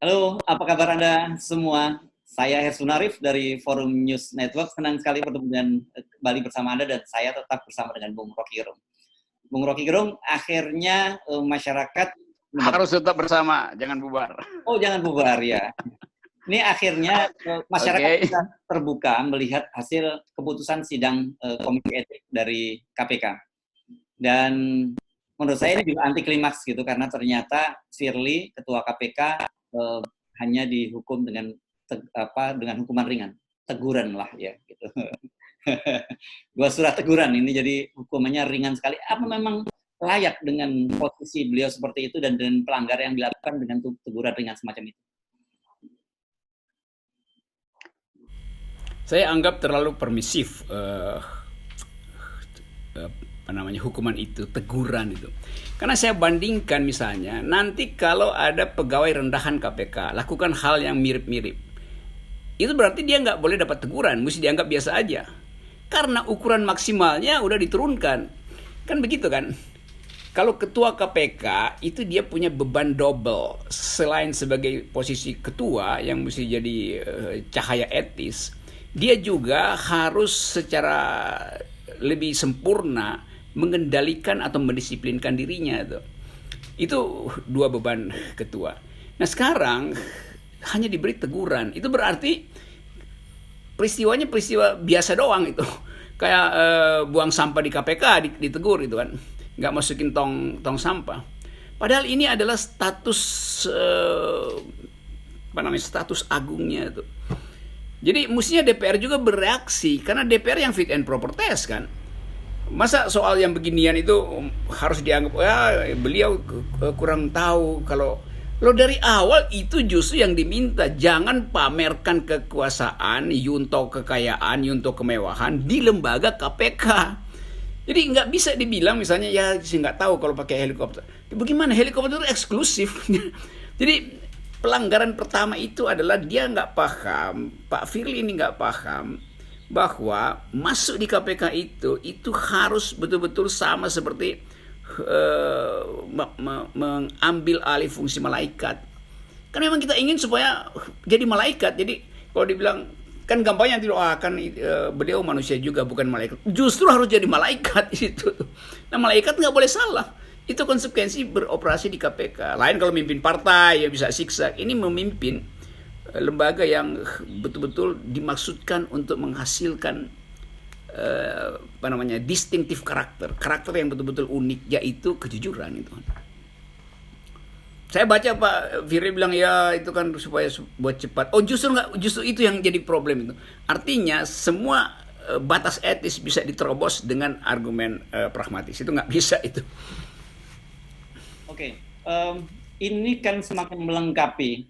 Halo, apa kabar Anda semua? Saya Hersun Arif dari Forum News Network. Senang sekali bertemu dengan kembali bersama Anda dan saya tetap bersama dengan Bung Rocky Gerung. Bung Rocky Gerung, akhirnya masyarakat harus tetap bersama, jangan bubar. Oh, jangan bubar ya. Ini akhirnya masyarakat bisa terbuka melihat hasil keputusan sidang Komisi Etik dari KPK. Dan menurut saya ini juga anti klimaks gitu karena ternyata Firly ketua KPK hanya dihukum dengan dengan hukuman ringan, teguran lah ya gitu. 2 surat teguran ini jadi hukumannya ringan sekali. Apa memang layak dengan posisi beliau seperti itu dan dengan pelanggaran yang dilakukan dengan teguran ringan semacam itu? Saya anggap terlalu permisif hukuman itu, teguran itu. Karena saya bandingkan misalnya, nanti kalau ada pegawai rendahan KPK lakukan hal yang mirip-mirip, itu berarti dia nggak boleh dapat teguran, mesti dianggap biasa aja. Karena ukuran maksimalnya udah diturunkan. Kan begitu kan? Kalau ketua KPK itu dia punya beban double. Selain sebagai posisi ketua yang mesti jadi cahaya etis, dia juga harus secara lebih sempurna mengendalikan atau mendisiplinkan dirinya. Itu 2 beban ketua. Nah sekarang hanya diberi teguran. Itu berarti peristiwanya peristiwa biasa doang itu. Kayak buang sampah di KPK ditegur itu kan. Nggak masukin tong sampah. Padahal ini adalah status status agungnya itu. Jadi mestinya DPR juga bereaksi karena DPR yang fit and proper test kan. Masa soal yang beginian itu harus dianggap beliau kurang tahu. Kalau lo dari awal itu justru yang diminta, jangan pamerkan kekuasaan, yunto kekayaan, yunto kemewahan di lembaga KPK. Jadi nggak bisa dibilang misalnya ya saya nggak tahu kalau pakai helikopter. Bagaimana helikopter itu eksklusif? Jadi pelanggaran pertama itu adalah dia nggak paham, Pak Firly ini nggak paham bahwa masuk di KPK itu harus betul-betul sama seperti mengambil alih fungsi malaikat. Karena memang kita ingin supaya jadi malaikat. Jadi kalau dibilang kan gampangnya beliau manusia juga bukan malaikat. Justru harus jadi malaikat itu. Nah malaikat nggak boleh salah. Itu konsekuensi beroperasi di KPK. Lain kalau memimpin partai ya bisa siksa. Ini memimpin lembaga yang betul-betul dimaksudkan untuk menghasilkan distinctive karakter yang betul-betul unik, yaitu kejujuran itu. Saya baca Pak Firly bilang ya itu kan supaya buat cepat. Oh justru itu yang jadi problem itu. Artinya semua batas etis bisa diterobos dengan argumen pragmatis. Itu nggak bisa itu. Oke. Ini kan semakin melengkapi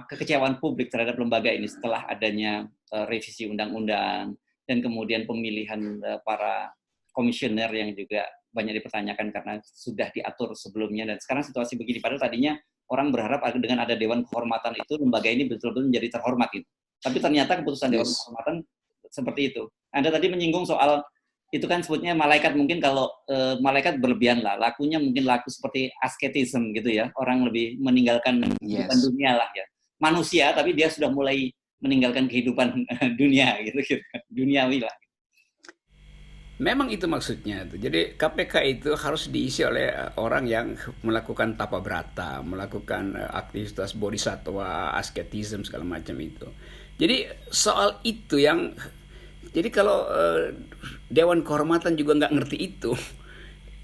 kekecewaan publik terhadap lembaga ini setelah adanya revisi undang-undang dan kemudian pemilihan para komisioner yang juga banyak dipertanyakan karena sudah diatur sebelumnya dan sekarang situasi begini. Padahal tadinya orang berharap dengan ada Dewan Kehormatan itu lembaga ini betul-betul menjadi terhormat gitu. Tapi ternyata keputusan Dewan Kehormatan seperti itu. Anda tadi menyinggung soal itu kan sebutnya malaikat, mungkin kalau malaikat berlebihan lah, lakunya mungkin laku seperti asketism gitu ya, orang lebih meninggalkan kehidupan dunia lah ya, manusia tapi dia sudah mulai meninggalkan kehidupan dunia gitu, duniawi lah. Memang itu maksudnya. Jadi KPK itu harus diisi oleh orang yang melakukan tapa brata, melakukan aktivitas bodhisatwa, asketism segala macam itu. Jadi soal itu yang jadi kalau Dewan Kehormatan juga nggak ngerti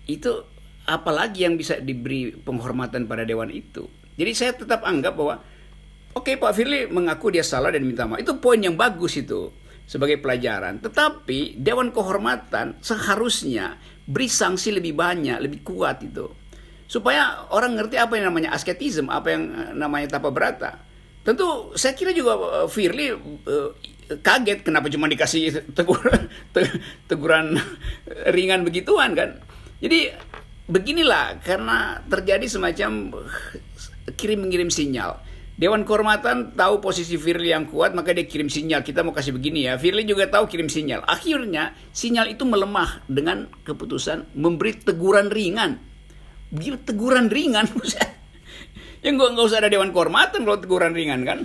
itu apalagi yang bisa diberi penghormatan pada Dewan itu. Jadi saya tetap anggap bahwa oke, Pak Firly mengaku dia salah dan minta maaf. Itu poin yang bagus itu sebagai pelajaran. Tetapi Dewan Kehormatan seharusnya beri sanksi lebih banyak, lebih kuat itu. Supaya orang ngerti apa yang namanya asketism, apa yang namanya tapa brata. Tentu saya kira juga Firly kaget kenapa cuma dikasih teguran ringan begituan kan. Jadi beginilah, karena terjadi semacam kirim-mengirim sinyal. Dewan Kehormatan tahu posisi Firly yang kuat, maka dia kirim sinyal, kita mau kasih begini ya. Firly juga tahu kirim sinyal. Akhirnya sinyal itu melemah dengan keputusan memberi teguran ringan. Begitu teguran ringan, Ya nggak usah ada dewan kehormatan kalau teguran ringan kan,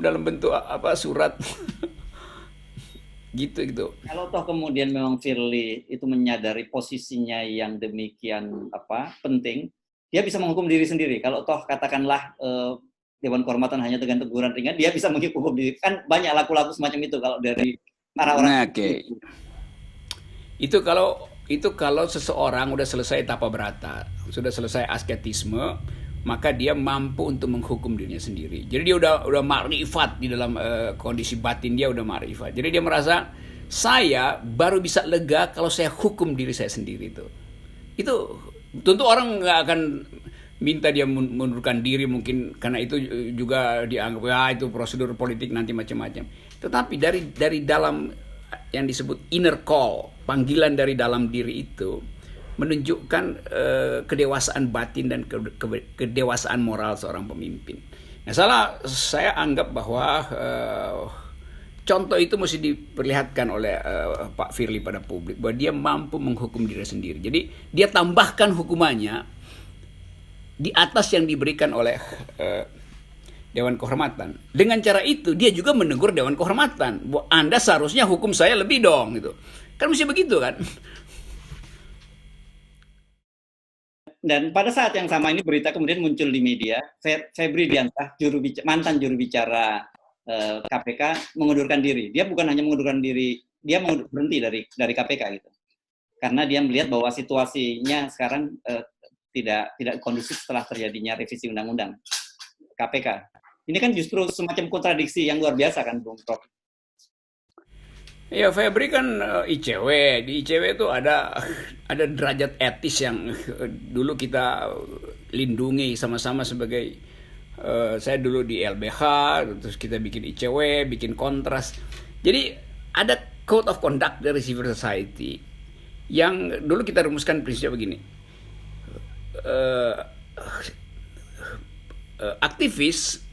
dalam bentuk apa surat gitu gitu. Kalau toh kemudian memang Firly itu menyadari posisinya yang demikian penting, dia bisa menghukum diri sendiri. Kalau toh katakanlah Dewan Kehormatan hanya dengan teguran ringan, dia bisa menghukum diri. Kan banyak laku-laku semacam itu kalau dari para orang. Nah, oke. Itu kalau seseorang udah selesai tapa berata, sudah selesai asketisme, maka dia mampu untuk menghukum dirinya sendiri. Jadi dia udah makrifat di dalam kondisi batin dia udah makrifat. Jadi dia merasa saya baru bisa lega kalau saya hukum diri saya sendiri itu. Itu tentu orang nggak akan minta dia mundurkan diri mungkin karena itu juga dianggap itu prosedur politik nanti macam-macam. Tetapi dari dalam yang disebut inner call, panggilan dari dalam diri itu menunjukkan kedewasaan batin dan kedewasaan moral seorang pemimpin. Nah, saya anggap bahwa contoh itu mesti diperlihatkan oleh Pak Firly pada publik bahwa dia mampu menghukum diri sendiri. Jadi dia tambahkan hukumannya di atas yang diberikan oleh Dewan Kehormatan. Dengan cara itu dia juga menegur Dewan Kehormatan. Bahwa Anda seharusnya hukum saya lebih dong gitu. Kan mesti begitu kan? Dan pada saat yang sama ini berita kemudian muncul di media, Febri Diansah, mantan juru bicara KPK mengundurkan diri. Dia bukan hanya mengundurkan diri, dia berhenti dari KPK gitu. Karena dia melihat bahwa situasinya sekarang tidak kondusif setelah terjadinya revisi undang-undang KPK. Ini kan justru semacam kontradiksi yang luar biasa kan, Bung Prof. Ya, Febri kan ICW. Di ICW itu ada derajat etis yang dulu kita lindungi sama-sama sebagai saya dulu di LBH, terus kita bikin ICW, bikin kontras. Jadi ada code of conduct dari civil society yang dulu kita rumuskan prinsipnya begini. Aktivis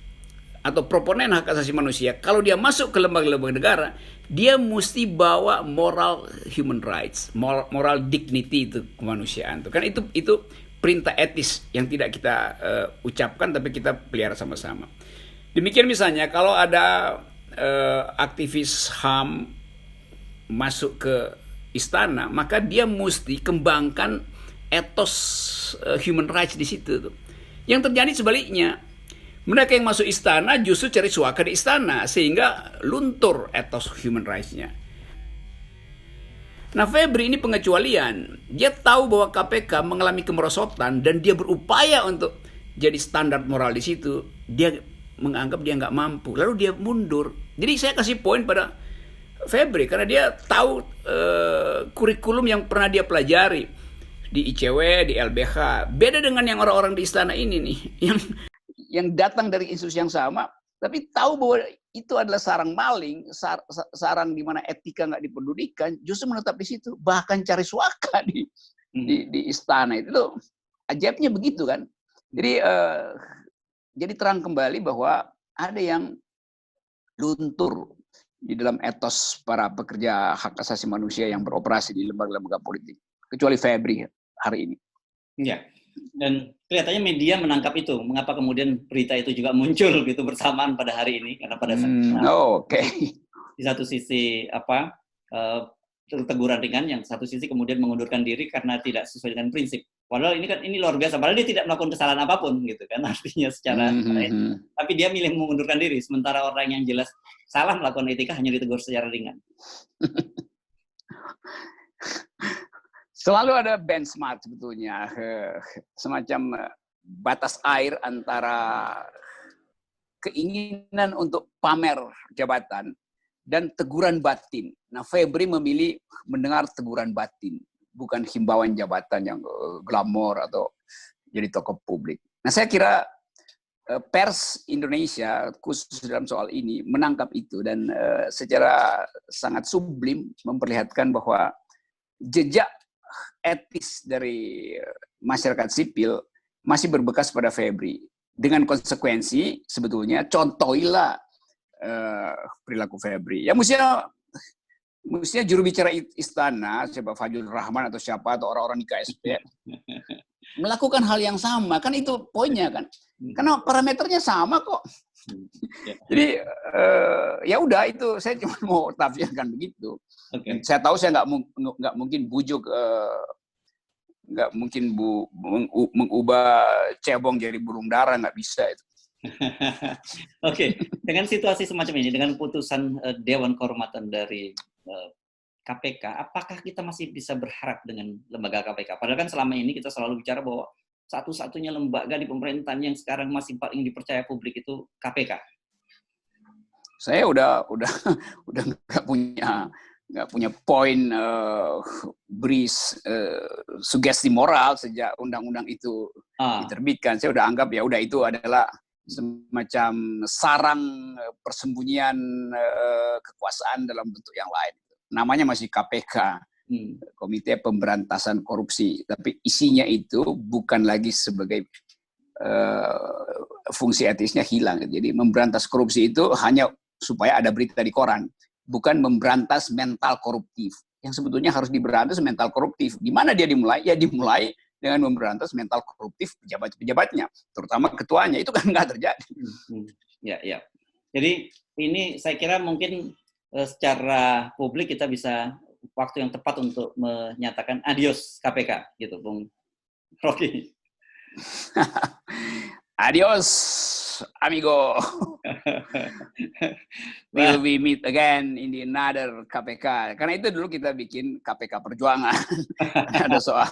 atau proponen hak asasi manusia, kalau dia masuk ke lembaga-lembaga negara, dia mesti bawa moral human rights, moral dignity itu kemanusiaan. Kan itu perintah etis yang tidak kita ucapkan tapi kita pelihara sama-sama. Demikian misalnya kalau ada aktivis HAM masuk ke istana, maka dia mesti kembangkan etos human rights di situ tuh. Yang terjadi sebaliknya, mereka yang masuk istana justru cari suaka di istana sehingga luntur etos human rights-nya. Nah, Febri ini pengecualian. Dia tahu bahwa KPK mengalami kemerosotan dan dia berupaya untuk jadi standar moral di situ. Dia menganggap dia nggak mampu, lalu dia mundur. Jadi saya kasih poin pada Febri karena dia tahu kurikulum yang pernah dia pelajari di ICW, di LBH. Beda dengan yang orang-orang di istana ini nih, yang datang dari institusi yang sama, tapi tahu bahwa itu adalah sarang maling, sarang di mana etika nggak dipedulikan, justru menetap di situ, bahkan cari suaka di istana itu ajaibnya begitu kan. Jadi terang kembali bahwa ada yang luntur di dalam etos para pekerja hak asasi manusia yang beroperasi di lembaga-lembaga politik, kecuali Febri hari ini. Ya. Dan kelihatannya media menangkap itu. Mengapa kemudian berita itu juga muncul gitu bersamaan pada hari ini? Karena pada saat di satu sisi teguran ringan, yang satu sisi kemudian mengundurkan diri karena tidak sesuai dengan prinsip. Padahal ini luar biasa. Padahal dia tidak melakukan kesalahan apapun gitu kan, artinya secara tapi dia milih mengundurkan diri. Sementara orang yang jelas salah melakukan etika hanya ditegur secara ringan. Selalu ada benchmark sebetulnya, semacam batas air antara keinginan untuk pamer jabatan dan teguran batin. Nah, Febri memilih mendengar teguran batin, bukan himbauan jabatan yang glamor atau jadi tokoh publik. Nah, saya kira pers Indonesia khusus dalam soal ini menangkap itu dan secara sangat sublim memperlihatkan bahwa jejak etis dari masyarakat sipil masih berbekas pada Febri. Dengan konsekuensi sebetulnya contohilah perilaku Febri. Ya mestinya juru bicara istana, siapa Fajrul Rahman atau siapa atau orang-orang di KSP melakukan hal yang sama, kan itu poinnya kan. Karena parameternya sama kok. Jadi ya udah itu saya cuma mau tafsirkan begitu. Okay. Saya tahu saya nggak mungkin bujuk, nggak mungkin mengubah cebong jadi burung dara, nggak bisa itu. Oke, dengan situasi semacam ini, dengan putusan Dewan Kehormatan dari KPK, apakah kita masih bisa berharap dengan lembaga KPK? Padahal kan selama ini kita selalu bicara bahwa satu-satunya lembaga di pemerintahan yang sekarang masih paling dipercaya publik itu KPK. Saya udah nggak punya poin beri sugesti moral sejak undang-undang itu diterbitkan. Saya udah anggap ya udah itu adalah semacam sarang persembunyian kekuasaan dalam bentuk yang lain. Namanya masih KPK, Komite Pemberantasan Korupsi, tapi isinya itu bukan lagi sebagai fungsi etisnya hilang. Jadi memberantas korupsi itu hanya supaya ada berita di koran, bukan memberantas mental koruptif. Yang sebetulnya harus diberantas mental koruptif. Di mana dia dimulai? Ya dimulai dengan memberantas mental koruptif pejabat-pejabatnya, terutama ketuanya. Itu kan nggak terjadi. Ya. Jadi ini saya kira mungkin secara publik kita bisa waktu yang tepat untuk menyatakan adios KPK, gitu, Bung Rocky. Adios, amigo. Will we meet again in the another KPK? Karena itu dulu kita bikin KPK Perjuangan. Ada soal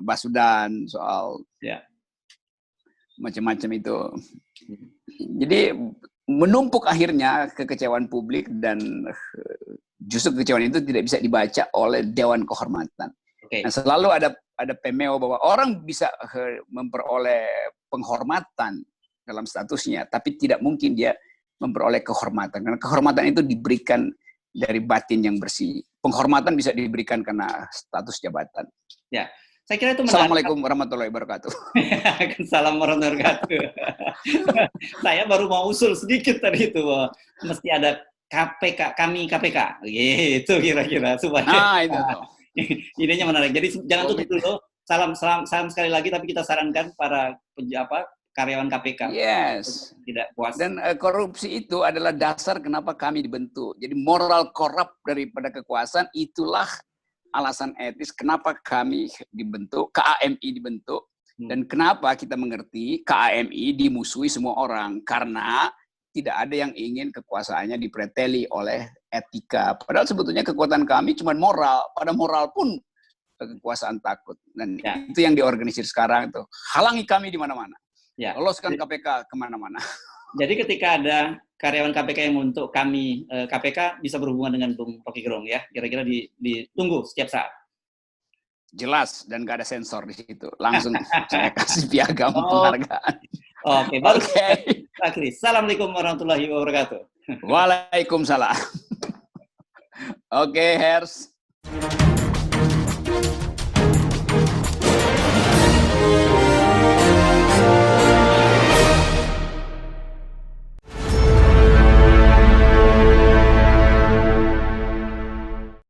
Basudan, soal macam-macam itu. Jadi menumpuk akhirnya kekecewaan publik, dan justru kekecewaan itu tidak bisa dibaca oleh Dewan Kehormatan. Nah, selalu ada pemeo bahwa orang bisa memperoleh penghormatan dalam statusnya, tapi tidak mungkin dia memperoleh kehormatan. Karena kehormatan itu diberikan dari batin yang bersih. Penghormatan bisa diberikan karena status jabatan. Ya, saya kira itu menarik. Assalamualaikum warahmatullahi wabarakatuh. Assalamualaikum warahmatullahi wabarakatuh. Saya baru mau usul sedikit tadi itu, bahwa mesti ada KPK, gitu kira-kira supaya. Itu tuh. Idenya menarik. Jadi jangan tutup dulu. Salam sekali lagi, tapi kita sarankan para karyawan KPK tidak puas. Dan korupsi itu adalah dasar kenapa kami dibentuk. Jadi moral korup daripada kekuasaan itulah alasan etis kenapa kami dibentuk, KAMI dibentuk, dan kenapa kita mengerti KAMI dimusuhi semua orang, karena tidak ada yang ingin kekuasaannya dipreteli oleh etika. Padahal sebetulnya kekuatan kami cuma moral. Pada moral pun kekuasaan takut. Dan itu yang diorganisir sekarang itu. Halangi kami di mana-mana. Loloskan KPK kemana-mana. Jadi ketika ada karyawan KPK yang untuk kami KPK bisa berhubungan dengan Bung Rocky Gerung ya. Kira-kira ditunggu setiap saat. Jelas, dan gak ada sensor di situ. Langsung saya kasih piagam penghargaan. Oke. Akhirnya, Assalamualaikum warahmatullahi wabarakatuh. Waalaikumsalam. Oke, Hers.